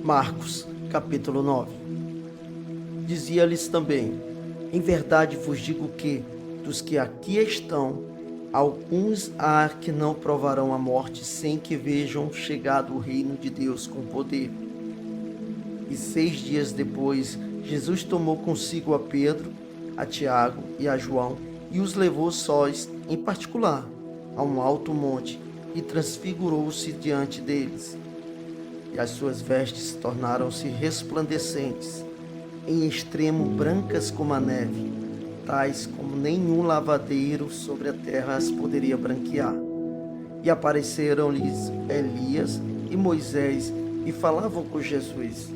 Marcos, capítulo 9. Dizia-lhes também: em verdade vos digo que, dos que aqui estão, alguns há que não provarão a morte sem que vejam chegado o reino de Deus com poder. E 6 dias depois, Jesus tomou consigo a Pedro, a Tiago e a João e os levou sós, em particular, a um alto monte e transfigurou-se diante deles. E as suas vestes tornaram-se resplandecentes, em extremo brancas como a neve, tais como nenhum lavadeiro sobre a terra as poderia branquear. E apareceram-lhes Elias e Moisés e falavam com Jesus.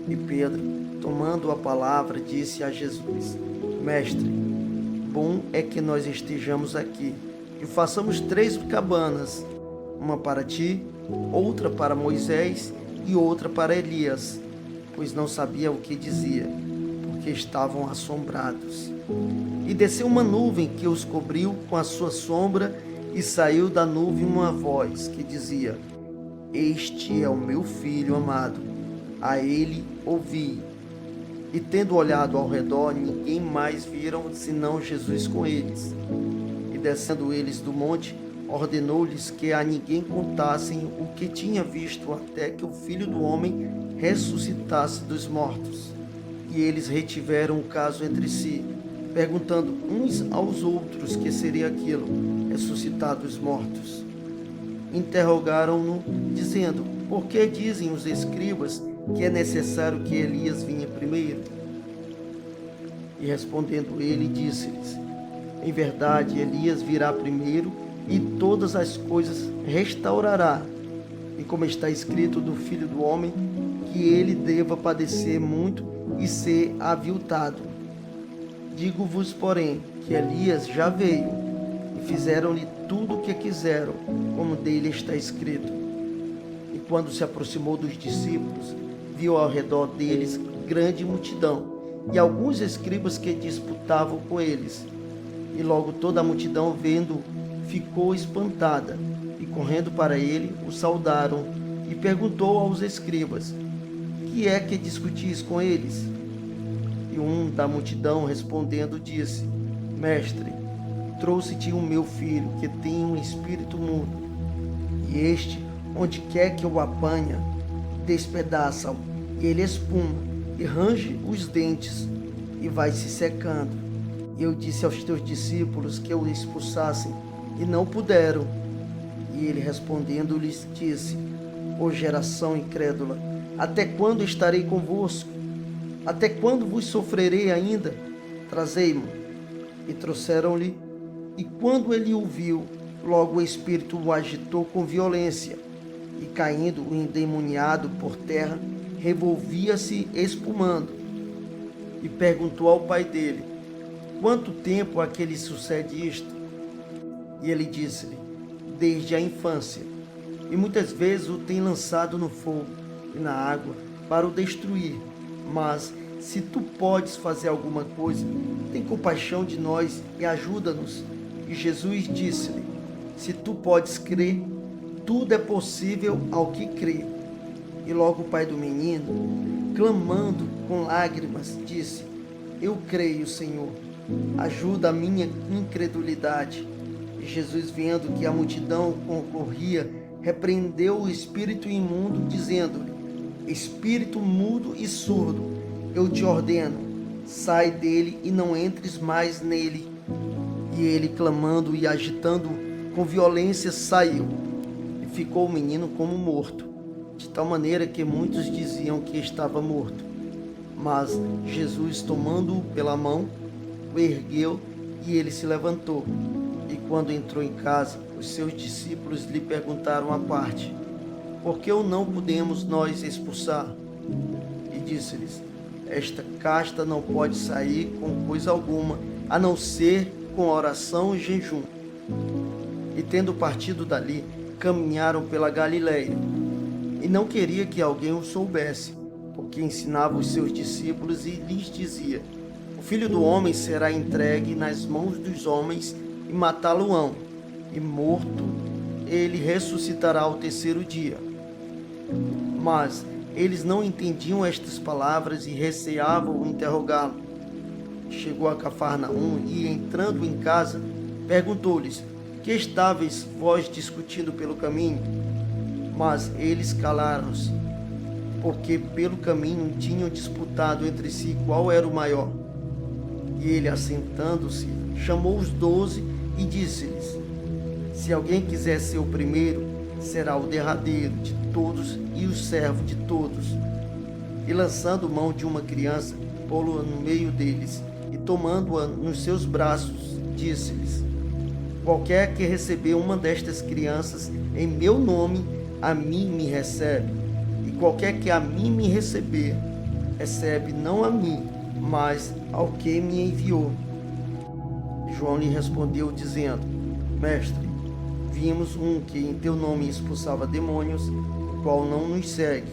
E Pedro, tomando a palavra, disse a Jesus: Mestre, bom é que nós estejamos aqui e façamos 3 cabanas, uma para ti, outra para Moisés e outra para Elias, pois não sabia o que dizia, porque estavam assombrados. E desceu uma nuvem que os cobriu com a sua sombra, e saiu da nuvem uma voz que dizia: Este é o meu filho amado, a ele ouvi. E tendo olhado ao redor, ninguém mais viram senão Jesus com eles. E descendo eles do monte, ordenou-lhes que a ninguém contassem o que tinha visto, até que o Filho do Homem ressuscitasse dos mortos. E eles retiveram o caso entre si, perguntando uns aos outros que seria aquilo, ressuscitar dos mortos. Interrogaram-no, dizendo: por que dizem os escribas que é necessário que Elias venha primeiro? E respondendo ele, disse-lhes: em verdade, Elias virá primeiro e todas as coisas restaurará. E como está escrito do Filho do Homem, que ele deva padecer muito e ser aviltado. Digo-vos, porém, que Elias já veio, e fizeram-lhe tudo o que quiseram, como dele está escrito. E quando se aproximou dos discípulos, viu ao redor deles grande multidão, e alguns escribas que disputavam com eles. E logo toda a multidão, vendo, ficou espantada, e correndo para ele, o saudaram, e perguntou aos escribas: que é que discutis com eles? E um da multidão, respondendo, disse: Mestre, trouxe-te o meu filho, que tem um espírito mudo, e este, onde quer que o apanha, despedaça-o, e ele espuma, e range os dentes, e vai se secando. E eu disse aos teus discípulos que o expulsassem, e não puderam. E ele respondendo-lhes disse: ó geração incrédula, até quando estarei convosco? Até quando vos sofrerei ainda? Trazei-mo. E trouxeram-lhe, e quando ele o viu, logo o espírito o agitou com violência, e caindo o endemoniado por terra, revolvia-se espumando. E perguntou ao pai dele: quanto tempo há que lhe sucede isto? E ele disse-lhe: desde a infância, e muitas vezes o tem lançado no fogo e na água para o destruir. Mas, se tu podes fazer alguma coisa, tem compaixão de nós e ajuda-nos. E Jesus disse-lhe: se tu podes crer, tudo é possível ao que crê. E logo o pai do menino, clamando com lágrimas, disse: eu creio, Senhor, ajuda a minha incredulidade. E Jesus, vendo que a multidão concorria, repreendeu o espírito imundo, dizendo-lhe: espírito mudo e surdo, eu te ordeno, sai dele e não entres mais nele. E ele, clamando e agitando com violência, saiu, e ficou o menino como morto, de tal maneira que muitos diziam que estava morto. Mas Jesus, tomando-o pela mão, o ergueu, e ele se levantou. E quando entrou em casa, os seus discípulos lhe perguntaram à parte: por que o não podemos nós expulsar? E disse-lhes: esta casta não pode sair com coisa alguma, a não ser com oração e jejum. E tendo partido dali, caminharam pela Galileia. E não queria que alguém o soubesse, porque ensinava os seus discípulos e lhes dizia: o Filho do Homem será entregue nas mãos dos homens e matá-lo-ão, e morto ele ressuscitará ao terceiro dia. Mas Eles não entendiam estas palavras e receavam interrogá-lo. Chegou a Cafarnaum e, entrando em casa, perguntou-lhes: que estáveis vós discutindo pelo caminho? Mas eles calaram-se, porque pelo caminho tinham disputado entre si qual era o maior. E ele, assentando-se, chamou os 12 e disse-lhes: se alguém quiser ser o primeiro, será o derradeiro de todos e o servo de todos. E lançando mão de uma criança, pô-la no meio deles, e tomando-a nos seus braços, disse-lhes: qualquer que receber uma destas crianças em meu nome, a mim me recebe. E qualquer que a mim me receber, recebe não a mim, mas ao que me enviou. João lhe respondeu, dizendo: mestre, vimos um que em teu nome expulsava demônios, o qual não nos segue.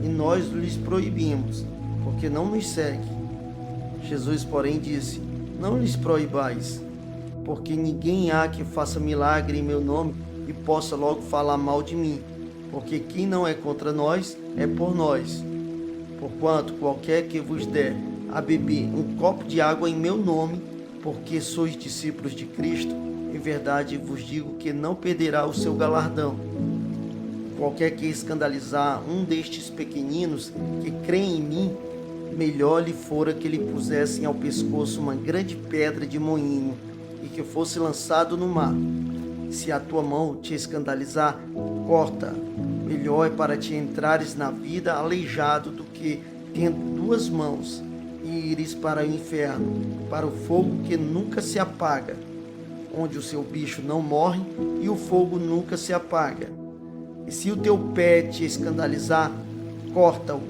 E nós lhes proibimos, porque não nos segue. Jesus, porém, disse: não lhes proibais, porque ninguém há que faça milagre em meu nome e possa logo falar mal de mim, porque quem não é contra nós é por nós. Porquanto qualquer que vos der a beber um copo de água em meu nome, porque sois discípulos de Cristo, em verdade vos digo que não perderá o seu galardão. Qualquer que escandalizar um destes pequeninos que creem em mim, melhor lhe fora que lhe pusessem ao pescoço uma grande pedra de moinho e que fosse lançado no mar. Se a tua mão te escandalizar, corta. Melhor é para ti entrares na vida aleijado do que, tendo duas mãos, e ires para o inferno, para o fogo que nunca se apaga, onde o seu bicho não morre e o fogo nunca se apaga. E se o teu pé te escandalizar, corta-o.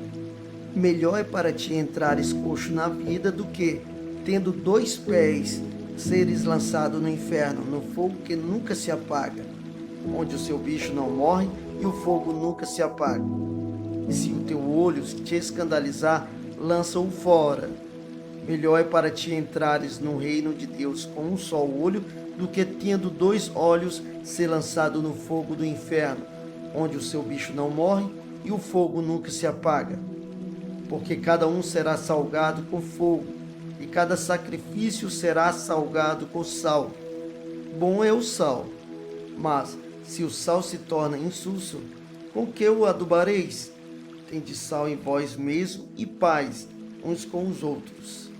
Melhor é para ti entrares coxo na vida do que, tendo 2 pés, seres lançado no inferno, no fogo que nunca se apaga, onde o seu bicho não morre e o fogo nunca se apaga. E se o teu olho te escandalizar, lança-o fora. Melhor é para ti entrares no reino de Deus com um só olho, do que tendo 2 olhos ser lançado no fogo do inferno, onde o seu bicho não morre e o fogo nunca se apaga. Porque cada um será salgado com fogo, e cada sacrifício será salgado com sal. Bom é o sal, mas se o sal se torna insulso, com que o adubareis? Tende sal em vós mesmo e paz uns com os outros.